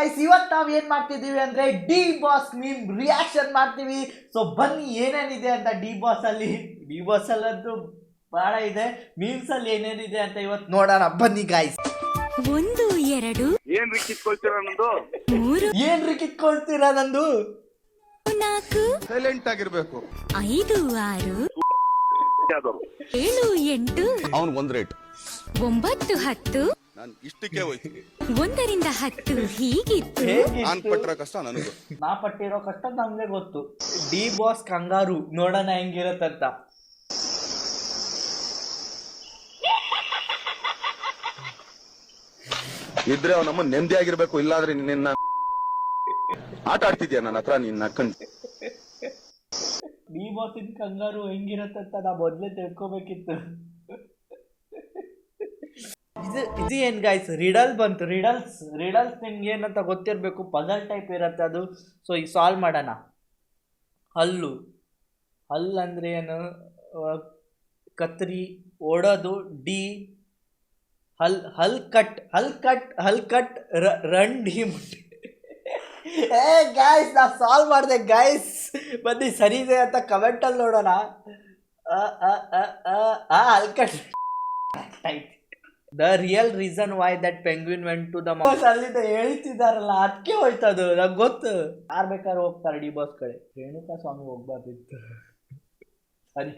Guys, ಇವತ್ತು ನಾವು ಏನ್ ಮಾಡ್ತಿದೀವಿ ಅಂದ್ರೆ ಡಿ ಬಾಸ್ ಮೀಮ್ ರಿಯಾಕ್ಷನ್ ಮಾಡ್ತೀವಿ. ಸೊ ಬನ್ನಿ ಏನೇನಿದೆ ಅಂತ ಡಿ ಬಾಸ್ ಅಲ್ಲಂತೂ ಬಹಳ ಇದೆ. ಮೀಮ್ಸ್ ಅಲ್ಲಿ ಏನೇನಿದೆ ಅಂತ ಇವತ್ತು ನೋಡೋಣ ಬನ್ನಿ ಗೈಸ್. 1 2 ಏನ್ರಿ ಕಿತ್ಕೊಳ್ತೀರಾ ನಂದು? 3 ಏನ್ರಿ ಕಿತ್ಕೊಳ್ತೀರಾ ನಂದು? 4 ಸೈಲೆಂಟ್ ಆಗಿರ್ಬೇಕು. 5 6 ಯಾವ್ದವ್ರು? 7 8 ಅವ್ನ್ ಒಂದ್ ರೇಟ್, 9 10 ನಾನ್ ಇಷ್ಟಕ್ಕೆ ಹೋಯ್ತೀನಿ. 1 ರಿಂದ 10 ಹೀಗಿತ್ತು. ನಾನ್ ಪಟ್ಟಿರೋ ಕಷ್ಟ ನನಗೂ, ನಾ ಪಟ್ಟಿರೋ ಕಷ್ಟ ನಮ್ಗೆ ಗೊತ್ತು. ಡಿ ಬಾಸ್ ಕಂಗಾರು ನೋಡೋಣ ಹೆಂಗಿರತ್ತಂತ. ಇದ್ರೆ ಅವ್ ನಮ್ಮ ನೆಮ್ಮದಿ ಆಗಿರ್ಬೇಕು, ಇಲ್ಲಾದ್ರೆ ನಿನ್ನ ಆಟ ಆಡ್ತಿದ್ಯಾ ನನ್ನ ಹತ್ರ ನಿನ್ನ ಅಕ್ಕನ್. ಡಿ ಬಾಸ್ ಇನ್ ಕಂಗಾರು ಹೆಂಗಿರತ್ತಂತ ನಾ ಮೊದ್ಲೇ ತಿಳ್ಕೊಬೇಕಿತ್ತು. ಇದು ಏನ್ ಗಾಯ್ಸ್, ರಿಡಲ್ ಬಂತು. ರಿಡಲ್ಸ್ ನಿಮ್ಗೆ ಏನಂತ ಗೊತ್ತಿರಬೇಕು. ಪಜಲ್ ಟೈಪ್ ಇರುತ್ತೆ ಅದು. ಸೊ ಈಗ ಸಾಲ್ವ್ ಮಾಡೋಣ. ಹಲ್ಲು ಅಂದ್ರೆ ಏನು? ಕತ್ರಿ ಓಡೋದು. ಡಿ ಹಲ್ ಕಟ್ ರನ್ ಡಿ ಮುಟ್ಟಿ. ಗಾಯ್ಸ್, ನಾ ಸಾಲ್ವ್ ಮಾಡಿದೆ ಗಾಯ್ಸ್. ಬನ್ನಿ ಸರಿ ಇದೆ ಅಂತ ಕಮೆಂಟಲ್ಲಿ ನೋಡೋಣ. ಹಲ್ cut type. The real reason why that penguin went to the ಅಲ್ಲಿಂದ ಹೇಳ್ತಿದಾರಲ್ಲ, ಅದಕ್ಕೆ ಹೋಯ್ತದು. ನಂಗೆ ಗೊತ್ತು. ಯಾರು ಬೇಕಾದ್ರೂ ಹೋಗ್ತಾರೆ ಡಿ ಬಾಸ್ ಕಡೆ. ರೇಣುಕಾ ಸ್ವಾಮಿ ಹೋಗ್ಬಾರ್ದಿತ್ತು. ಸರಿ,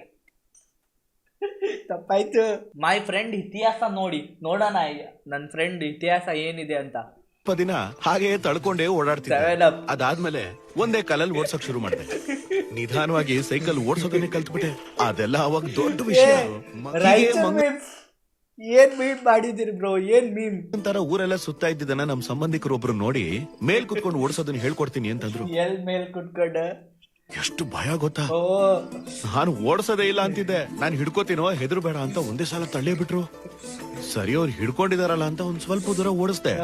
ತಪ್ಪಾಯ್ತು. ಮೈ ಫ್ರೆಂಡ್ ಇತಿಹಾಸ ನೋಡೋಣ ನನ್ನ ಫ್ರೆಂಡ್ ಇತಿಹಾಸ ಏನಿದೆ ಅಂತ. ದಿನ ಹಾಗೆ ತಳ್ಕೊಂಡೇ ಓಡಾಡ್ತಿದ್ದೆ. ಅದಾದ್ಮೇಲೆ ಒಂದೇ ಕಾಲಲ್ಲಿ ಓಡ್ಸಕ್ ಶುರು ಮಾಡಿದೆ. ನಿಧಾನವಾಗಿ ಸೈಕಲ್ ಓಡ್ಸೋದನ್ನೇ ಕಲ್ತ್ಬಿಟ್ಟೆ. ಅದೆಲ್ಲ ಅವಾಗ ದೊಡ್ಡ ವಿಷಯ. ಏನ್ ಮೀಮ್ ಮಾಡಿದಿರಿ ಬ್ರೋ? ಏನ್ ಮೀಮ್? ಒಂಥರ ಊರೆಲ್ಲ ಸುತ್ತಾ ಇದ್ದಿದ್ದನ್ನ ನಮ್ ಸಂಬಂಧಿಕರು ಒಬ್ರು ನೋಡಿ ಮೇಲ್ ಕುತ್ಕೊಂಡು ಓಡಿಸೋದನ್ನ ಹೇಳ್ಕೊಡ್ತೀನಿ ಅಂತಂದ್ರು. ಎಲ್ ಮೇಲ್ ಕುತ್ಕೊಂಡ? ಎಷ್ಟು ಭಯ ಗೊತ್ತಾ? ನಾನು ಓಡಿಸೋದೇ ಇಲ್ಲ ಅಂತಿದ್ದೆ. ನಾನು ಹಿಡ್ಕೋತೀನೋ ಹೆದ್ರು ಬೇಡ ಅಂತ ಒಂದೇ ಸಲ ತಳ್ಳೇ ಬಿಟ್ರು. ಸರಿ, ಅವ್ರು ಹಿಡ್ಕೊಂಡಿದಾರಲ್ಲ ಅಂತ ಒಂದ್ ಸ್ವಲ್ಪ ದೂರ ಓಡಿಸ್ದೆ.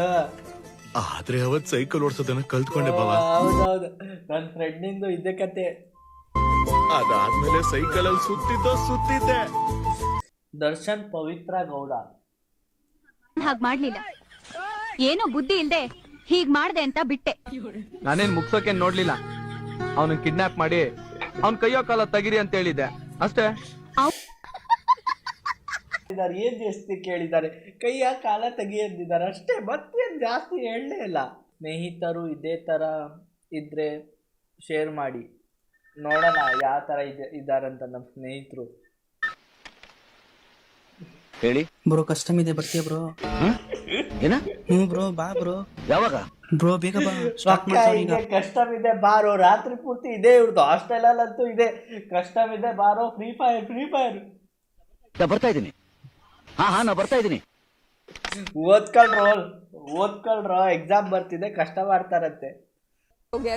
ಆದ್ರೆ ಅವತ್ ಸೈಕಲ್ ಓಡಿಸೋದನ್ನ ಕಲ್ತ್ಕೊಂಡೆ ಬಾವ. ಹೌದೌದು, ನನ್ ಫ್ರೆಂಡ್ ಇದ್ದೆ ಕತೆ. ಅದಾದ್ಮೇಲೆ ಸೈಕಲ್ ಅಲ್ಲಿ ಸುತ್ತಿದ್ದೆ. ದರ್ಶನ್ ಪವಿತ್ರ ಗೌಡ ಹಾಗ್ ಮಾಡ್ಲಿಲ್ಲ. ಏನೋ ಬುದ್ಧಿ ಇಲ್ದೆ ಹೀಗ್ ಮಾಡ್ದೆ ಅಂತ ಬಿಟ್ಟೆ. ನಾನೇನ್ ಮುಗ್ಸೋಕೆ ನೋಡ್ಲಿಲ್ಲ. ಅವನು ಕಿಡ್ನಾಪ್ ಮಾಡಿ ಅವ್ನ್ ಕೈಯೋ ಕಾಲ ತೆಗಿರಿ ಅಂತ ಹೇಳಿದ್ದೆ ಅಷ್ಟೇ. ಏನ್ ಜಾಸ್ತಿ ಕೇಳಿದ್ದಾರೆ? ಕೈಯ ಕಾಲ ತೆಗಿ ಅಂದಿದ್ದಾರೆ ಅಷ್ಟೇ. ಮತ್ತೇನ್ ಜಾಸ್ತಿ ಹೇಳಲೇ ಇಲ್ಲ. ಸ್ನೇಹಿತರು ಇದೇ ತರ ಇದ್ರೆ ಶೇರ್ ಮಾಡಿ ನೋಡೋಣ ಯಾವ ತರ ಇದಾರಂತ ನಮ್ಮ ಸ್ನೇಹಿತರು. ಹೇಳಿ ಬ್ರೋ, ಕಸ್ಟಮ್ ಇದೆ, ಬರ್ತೀಯ ಬ್ರೋ? ಏನ? ಬ್ರೋ ಬಾ ಬ್ರೋ. ಯಾವಾಗ ಬ್ರೋ ಬೇಗ ಬಾ. ಕಸ್ಟಮ್ ಇದೆ ಬಾರೋ. ರಾತ್ರಿ ಪೂರ್ತಿ ಇದೆ ಇವ್ರದ್ದು. ಹಾಸ್ಟೆಲ್ ಅಲ್ಲಂತೂ ಇದೆ. ಕಸ್ಟಮ್ ಇದೆ ಬಾರೋ. Free fire. ನಾ ಬರ್ತಾ ಇದೀನಿ. ಹಾ ನಾ ಬರ್ತಾ ಇದೀನಿ. ಓದ್ಕೊಳ್ರೋ. ಎಕ್ಸಾಮ್ ಬರ್ತಿದೆ, ಕಷ್ಟ ಮಾಡ್ತಾರಂತೆ.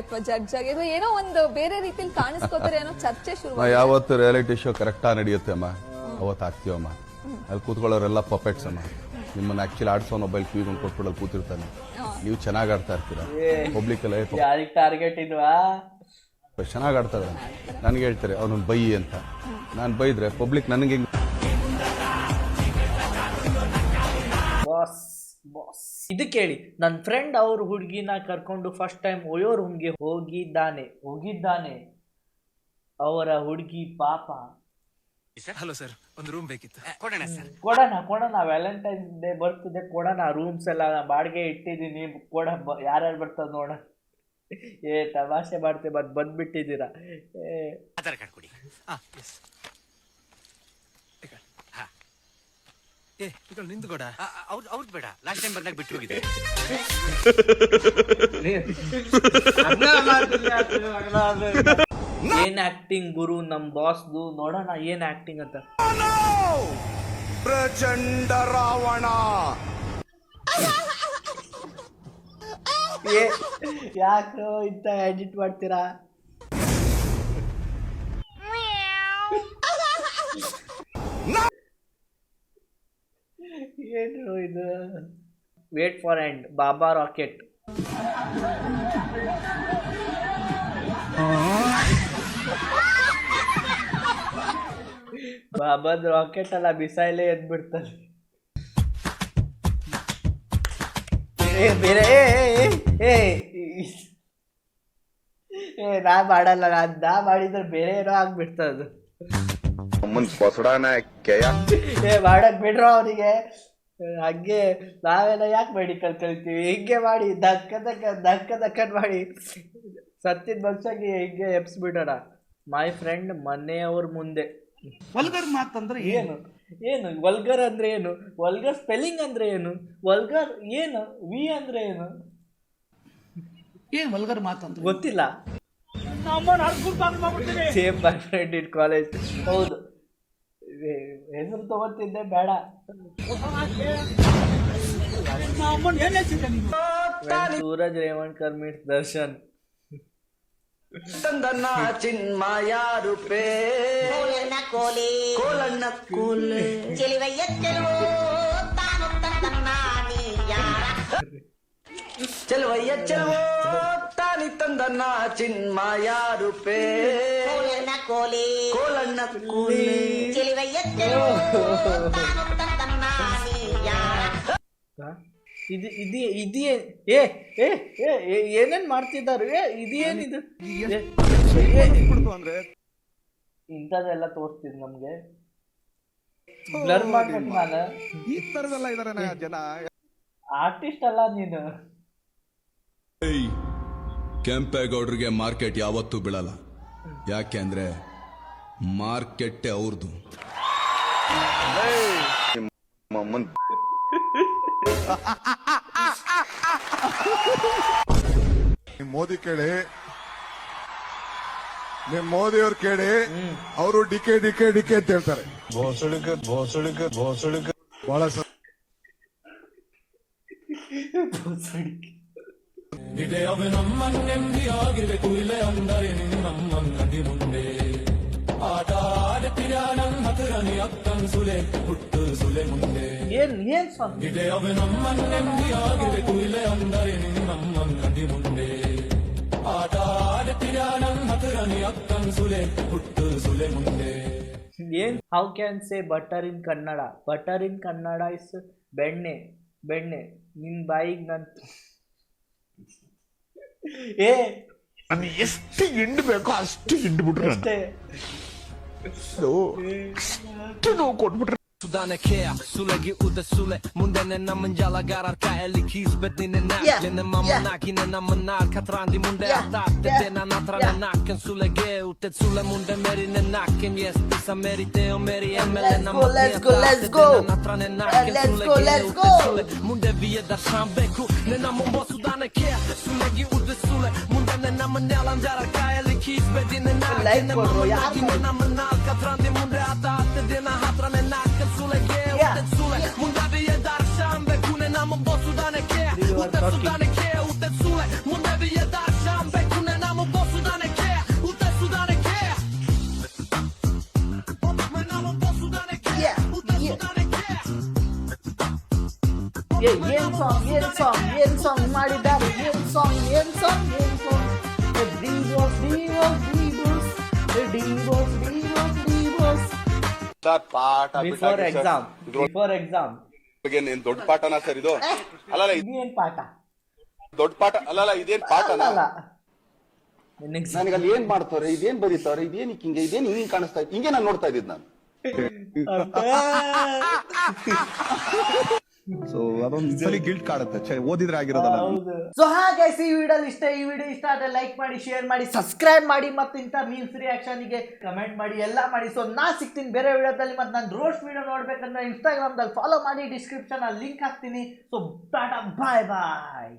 ಅಥವಾ ಜಡ್ಜ್ ಆಗಿ ಏನೋ ಒಂದು ಬೇರೆ ರೀತಿಯಲ್ಲಿ ಕಾಣಿಸ್ಕೋತಾರೆ ಅನ್ನೋ ಚರ್ಚೆ ಶುರು. ಯಾವತ್ತು ರಿಯಾಲಿಟಿ ಶೋ ಕರೆಕ್ಟಾ ನಡೆಯುತ್ತೆ ಅಮ್ಮ, ಅವತ್ತು ಆಗ್ತೀವಮ್ಮ. ಅಲ್ಲಿ ಕೂತ್ಕೊಳ್ಳೋರೆಲ್ಲ ಪರ್ಫೆಕ್ಟ್ಸ್ ಅಮ್ಮ. ನಿಮ್ಮನ್ನ ಆಕ್ಚುಲಿ ಆಡ್ಸೋ ಮೊಬೈಲ್ ಕಿವಿಗೊಂಡು ಕೊಟ್ಬಿಡಲ್ಲಿ ಕೂತಿರ್ತಾನೆ. ನೀವು ಚೆನ್ನಾಗಿ ಆಡ್ತಾ ಇರ್ತೀರಾ. ಪಬ್ಲಿಕ್ ಅಲ್ಲಿ ಟಾರ್ಗೆಟ್ ಇದ್ವಾ? ಚೆನ್ನಾಗಿ ಆಡ್ತಾರೆ. ನನ್ಗೆ ಹೇಳ್ತಾರೆ ಅವನನ್ನ ಬೈ ಅಂತ. ನಾನು ಬೈದ್ರೆ ಪಬ್ಲಿಕ್ ನನಗೆ ಬಾಸ್ ಇದು ಕೇಳಿ. ನನ್ನ ಫ್ರೆಂಡ್ ಅವ್ರ ಹುಡುಗಿನ ಕರ್ಕೊಂಡು ಫಸ್ಟ್ ಟೈಮ್ ಓಯೋ ರೂಮ್ಗೆ ಹೋಗಿದ್ದಾನೆ. ಅವರ ಹುಡುಗಿ ಪಾಪ. ಹಲೋ ಸರ್, ಒಂದು ರೂಮ್ ಬೇಕಿತ್ತು. ಕೊಡೋಣ. ವ್ಯಾಲೆಂಟೈನ್ಸ್ ಡೇ ಬರ್ತಿದೆ, ಕೊಡೋಣ. ರೂಮ್ಸ್ ಎಲ್ಲ ಬಾಡಿಗೆ ಇಟ್ಟಿದ್ದೀನಿ, ಯಾರ್ಯಾರು ಬರ್ತಾರ ನೋಡ. ತಮಾಷೆ ಮಾಡ್ತೇವೆ, ಬಂದ್ಬಿಟ್ಟಿದ್ದೀರಾ. ಆಧಾರ್ ಕಾರ್ಡ್ ಕೊಡಿ. ನಿಂದು ಕೊಡ. ಅವ್ರದ್ದು ಬೇಡ, ಲಾಸ್ಟ್ ಟೈಮ್ ಬಂದಾಗ ಬಿಟ್ಟು ಹೋಗಿದೆ. ಏನ್ ಆಕ್ಟಿಂಗ್ ಗುರು ನಮ್ ಬಾಸ್ದು. ನೋಡೋಣ ಏನ್ ಆಕ್ಟಿಂಗ್ ಅಂತ. ಪ್ರಚಂಡ ರಾವಣ. ಯಾಕೋ ಇಂತ ಎಡಿಟ್ ಮಾಡ್ತೀರಾ? ಏನು ಇದು? Wait for end. ಬಾಬಾ ರಾಕೆಟ್. ಬಾಬಾದ್ ರಾಕೆಟ್ ಅಲ್ಲ, ಮಿಸೈಲೇ ಎದ್ಬಿಡ್ತಾರೆ. ಬೇರೆ ನಾ ಮಾಡಲ್ಲ, ನಾ ಮಾಡಿದ್ರೆ ಬೇರೆ ಏನೋ ಆಗ್ಬಿಡ್ತದ. ಮಾಡಕ್ ಬಿಡ್ರೋ ಅವನಿಗೆ. ಹಂಗೆ ನಾವೆಲ್ಲ ಯಾಕೆ ಮೆಡಿಕಲ್ ಕಲಿತೀವಿ? ಹಿಂಗೆ ಮಾಡಿ ದಕ್ಕ ಮಾಡಿ ಸತ್ತಿನ ಮನುಷ್ಯಗೆ ಹಿಂಗೆ ಎಪ್ಸ್ಬಿಡೋಣ. ಮೈ ಫ್ರೆಂಡ್ ಮನೆಯವ್ರ ಮುಂದೆ. ವಲ್ಗರ್ ಮಾತಂದ್ರೆ ಏನು ಏನು ವಲ್ಗರ್ ಅಂದ್ರೆ ಏನು? ವಲ್ಗರ್ ಸ್ಪೆಲ್ಲಿಂಗ್ ಅಂದ್ರೆ ಏನು? ವಲ್ಗರ್ ಏನು? ವಿ ಅಂದ್ರೆ ಏನು? ಏನ್ ವಲ್ಗರ್ ಮಾತಂದ್ರೆ ಗೊತ್ತಿಲ್ಲ. Same my friend in college. ಹೌದು, ಹೆಸರು ತಗೋತಿದ್ದೆ ಬೇಡ. ಸೂರಜ್ ರೇವಣ್ಕರ್ ಮೀಟ್ಸ್ ದರ್ಶನ್. ಚಿನ್ಮಯ ರೂಪೇ ಕೋಲೆ ಕೋಲಣ್ಣ ಕೋಲೆ ಚೆಲುವಯ್ಯ ಚೆಲುವೋ ತಾನು ಚೆಲುವಯ್ಯ ಚೆಲುವೋ ತಾನಿ ತಂದನ್ನ ಚಿನ್ಮಯ ರೂಪೇ ಕೋಲೆ ಕೋಲಣ್ಣ ಕೋಲೆ ಚೆಲುವಯ್ಯ ಚೆಲುವೋ ಇದು ಇದು ಇದೆಯೇ? ಏನೇನ್ ಮಾಡ್ತಿದ್ದಾರೆ? ಇದೇನಿದು? ಇಂಥದೆಲ್ಲ ತೋರಿಸ್ತಿದ್ ನಮ್ಗೆ. ಬ್ಲರ್ ಮಾಡ್ಬೇಕು. ನಾನು ಈ ತರದೆಲ್ಲ ಇದಾರೆ ಜನ. ಆರ್ಟಿಸ್ಟ್ ಅಲ್ಲ ನೀನು. ಕೆಂಪೇಗೌಡರಿಗೆ ಮಾರ್ಕೆಟ್ ಯಾವತ್ತೂ ಬೀಳಲ್ಲ. ಯಾಕೆ ಅಂದ್ರೆ ಮಾರ್ಕೆಟ್ ಅವ್ರದ್ದು. ಮೋದಿ ಕೇಳಿ, ನಿಮ್ ಮೋದಿ ಅವ್ರು ಕೇಳಿ, ಅವರು ಡಿಕೆ ಡಿಕೆ ಡಿಕೆ ಅಂತ ಹೇಳ್ತಾರೆ. ಬಹಳ ಏನ್ ಸಾಂಗ್? ಏನ್? How can say butter in Kannada? Butter in Kannada is ಬೆಣ್ಣೆ. ಬೆಣ್ಣೆ ನಿನ್ ಬಾಯಿಗೆ ನನ್ ಎಷ್ಟು ಹಿಂಡ್ ಬೇಕೋ ಅಷ್ಟು ಹಿಂಡ್ ಬಿಟ್ರೆ ಅಷ್ಟೇ. ನೋವು ಕೊಟ್ಬಿಟ್ರೆ Sudaneke, sulegi ude sule, mundene namen jala garar kaeli kisbet nine nak, lene mama nakine namen nar katrandi munde atat, tena natrane naken sulege utet sule munde merine naken, yes bisa merite o meri emele namen let's go, natrane naken sulege utet sule munde vie da shambeku, ne namen bo Sudaneke, sulegi ude sule, mundene namen jala garar kaeli kisbet nine nak, lene mama nakine namen nar katrandi munde atat, tena natrane naken sulege utet sule munde vie da shambeku, ne namen bo Sudaneke, utet Sudaneke utet sule munde vie da shambeku, ne namen bo Sudaneke, utet Sudaneke, ne namen bo Sudaneke, utet Sudaneke. ಏನ್ song ಮಾಡಿದ್ದಾರೆ? ಏನ್ song? Before exam ದೊಡ್ಡ ಪಾಠನ sir ಇದು? ಅಲ್ಲ ಇದೇನ್ ಪಾಠ? ದೊಡ್ಡ ಪಾಠ ಅಲ್ಲ, ಇದೇನ್ ಪಾಠನ? ನನಗೆ ಅಲ್ಲಿ ಏನ್ ಮಾಡ್ತಾರೆ, ಇದೇನ್ ಬರೀತಾರೆ, ಇದೇನ್ ಹಿಂಗೆ, ಇದೇನ್ ಹಿಂಗ್ ಕಾಣಿಸ್ತಾ ಇತ್ತು, ಹಿಂಗೆ ನಾನು ನೋಡ್ತಾ ಇದ್ದಿದ್ದು ನಾನು. ಸೊ ಅದೊಂದ್ಸಲಿ ಗಿಲ್ಟ್ ಕಾಡುತ್ತೆ ಓದಿದ್ರೆ ಆಗಿರೋದಲ್ಲ. ಸೊ ಹಾಗೆ ಈ ವಿಡಿಯೋ ಇಷ್ಟ ಆದ್ರೆ ಲೈಕ್ ಮಾಡಿ, ಶೇರ್ ಮಾಡಿ, ಸಬ್ಸ್ಕ್ರೈಬ್ ಮಾಡಿ, ಮತ್ತು ಇಂಥ ಮೀನ್ಸ್ ರಿಯಾಕ್ಷನ್ ಗೆ ಕಮೆಂಟ್ ಮಾಡಿ, ಎಲ್ಲ ಮಾಡಿ. ಸೊ ನಾ ಸಿಗ್ತೀನಿ ಬೇರೆ ವಿಡಿಯೋದಲ್ಲಿ. ಮತ್ತೆ ನಾನು ರೋಸ್ಟ್ ವಿಡಿಯೋ ನೋಡ್ಬೇಕಂದ್ರೆ ಇನ್ಸ್ಟಾಗ್ರಾಮ್ದಲ್ಲಿ ಫಾಲೋ ಮಾಡಿ, ಡಿಸ್ಕ್ರಿಪ್ಷನ್ ಅಲ್ಲಿ ಲಿಂಕ್ ಹಾಕ್ತೀನಿ. ಸೊ ಟಾಟಾ, ಬಾಯ್ ಬಾಯ್.